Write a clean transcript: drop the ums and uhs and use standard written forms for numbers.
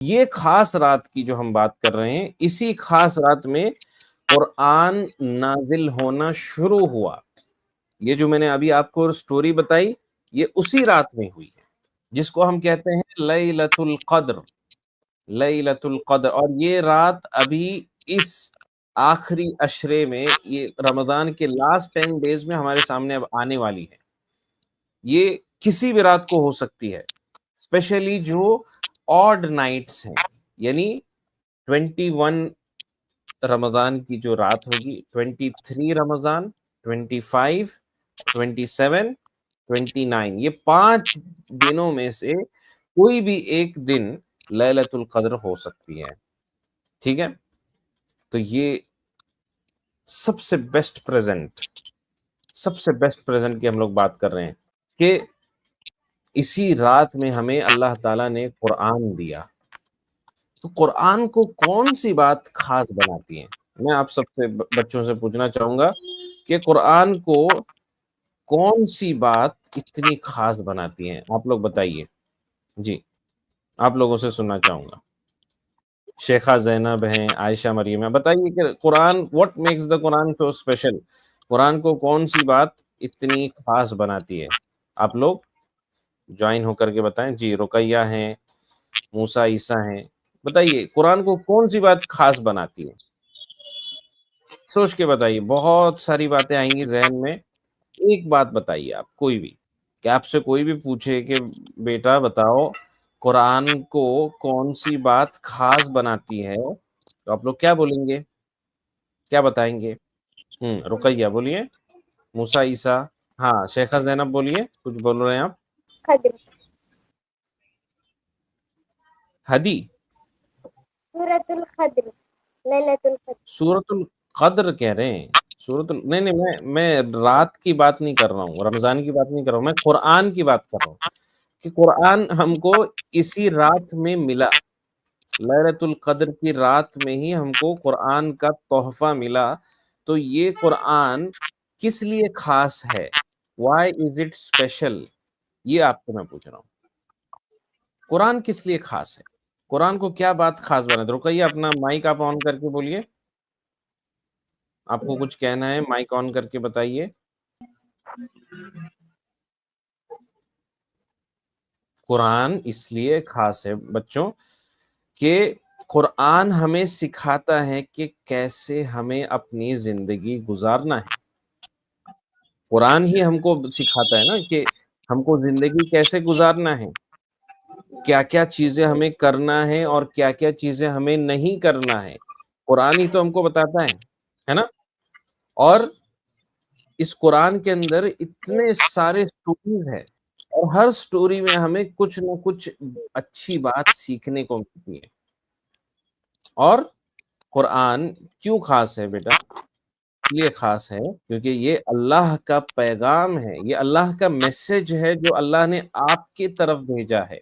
یہ خاص رات کی جو ہم بات کر رہے ہیں، اسی خاص رات میں قرآن نازل ہونا شروع ہوا۔ یہ جو میں نے ابھی آپ کو سٹوری بتائی، یہ اسی رات میں ہوئی ہے، جس کو ہم کہتے ہیں لیلۃ القدر۔ لیلۃ القدر، اور یہ رات ابھی اس آخری عشرے میں، یہ رمضان کے لاسٹ 10 ڈیز میں ہمارے سامنے اب آنے والی ہے۔ یہ کسی بھی رات کو ہو سکتی ہے، اسپیشلی جو آڈ نائٹس ہیں، یعنی 21 رمضان کی جو رات ہوگی، 23 رمضان، 25، 27، 29، یہ 5 دنوں میں سے کوئی بھی ایک دن لیلۃ القدر ہو سکتی ہے، ٹھیک ہے؟ تو یہ سب سے بیسٹ پریزنٹ کی ہم لوگ بات کر رہے ہیں کہ اسی رات میں ہمیں اللہ تعالیٰ نے قرآن دیا۔ تو قرآن کو کون سی بات خاص بناتی ہے؟ میں آپ سب سے بچوں سے پوچھنا چاہوں گا کہ قرآن کو کون سی بات اتنی خاص بناتی ہے؟ آپ لوگ بتائیے، جی آپ لوگوں سے سننا چاہوں گا۔ شیخہ زینب ہیں، عائشہ مریم ہیں، بتائیے کہ قرآن what makes the Quran so special؟ قرآن کو کون سی بات اتنی خاص بناتی ہے؟ آپ لوگ جوائن ہو کر کے بتائیں۔ جی رقیہ ہیں، موسیٰ عیسیٰ ہیں، بتائیے قرآن کو کون سی بات خاص بناتی ہے؟ سوچ کے بتائیے، بہت ساری باتیں آئیں گی ذہن میں، ایک بات بتائیے آپ، کوئی بھی، کہ آپ سے کوئی بھی پوچھے کہ بیٹا بتاؤ قرآن کو کون سی بات خاص بناتی ہے، تو آپ لوگ کیا بولیں گے؟ کیا بتائیں گے؟ رقیہ بولیے، موسیٰ عیسیٰ، ہاں شیخہ زینب بولیے، کچھ بول رہے ہیں آپ؟ قدر، ہدی، سورۃ القدر، لیلۃ القدر۔ سورۃ القدر کہہ رہے ہیں؟ نہیں نہیں، میں رات کی بات نہیں کر رہا ہوں، رمضان کی بات نہیں کر رہا ہوں، میں قرآن کی بات کر رہا ہوں کہ قرآن ہم کو اسی رات میں ملا، لیلۃ القدر کی رات میں ہی ہم کو قرآن کا تحفہ ملا۔ تو یہ قرآن کس لیے خاص ہے؟ Why is it special? یہ آپ کو میں پوچھ رہا ہوں، قرآن کس لیے خاص ہے؟ قرآن کو کیا بات خاص بنا؟ رقیہ اپنا مائک آپ آن کر کے بولیے، آپ کو کچھ کہنا ہے، مائک آن کر کے بتائیے۔ قرآن اس لیے خاص ہے بچوں کہ قرآن ہمیں سکھاتا ہے کہ کیسے ہمیں اپنی زندگی گزارنا ہے۔ قرآن ہی ہم کو سکھاتا ہے نا کہ ہم کو زندگی کیسے گزارنا ہے، کیا کیا چیزیں ہمیں کرنا ہے اور کیا کیا چیزیں ہمیں نہیں کرنا ہے، قرآن ہی تو ہم کو بتاتا ہے نا؟ اور اس قرآن کے اندر اتنے سارے سٹوریز ہیں، اور ہر سٹوری میں ہمیں کچھ نہ کچھ اچھی بات سیکھنے کو ملتی ہے۔ اور قرآن کیوں خاص ہے بیٹا؟ اس لیے خاص ہے کیونکہ یہ اللہ کا پیغام ہے، یہ اللہ کا میسج ہے جو اللہ نے آپ کی طرف بھیجا ہے۔